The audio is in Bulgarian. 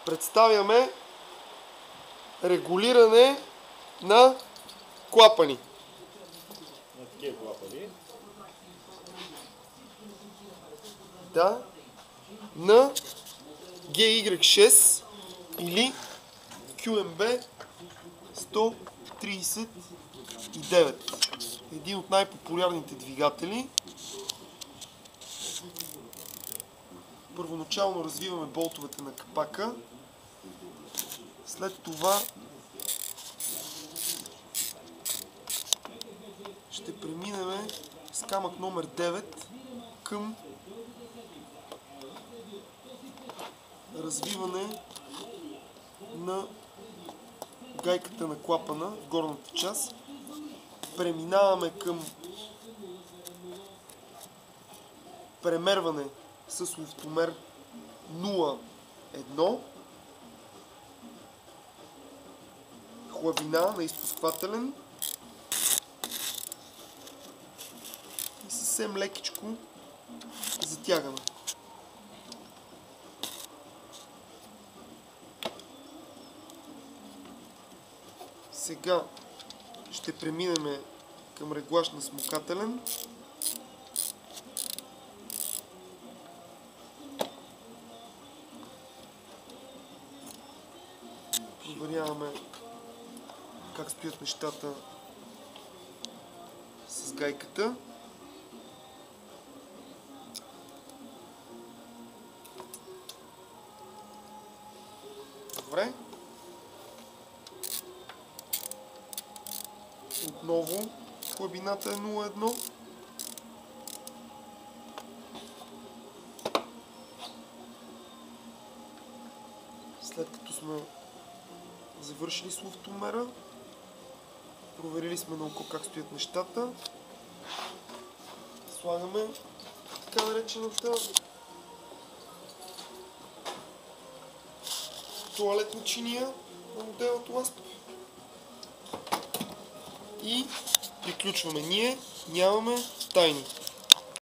представяме регулиране на клапани. На такива клапани. Да. На GY6 или QMB 139. Един от най-популярните двигатели. Първоначално развиваме болтовете на капака. След това ще преминем с камък номер 9 към развиване на гайката на клапана в горната част. Преминаваме към премерване с лофтомер 0,1, хлабина на изпусквателен и съвсем лекичко затягаме. Сега ще преминем към реглаж на смукателен. Проверяваме как стоят нещата с гайката. Добре. Отново хлабината е 0,1. След като сме завършили с лофтомера, проверили сме на око как стоят нещата, слагаме така наречената тоалетна чиния на модела Wasp и приключваме. Ние нямаме тайни.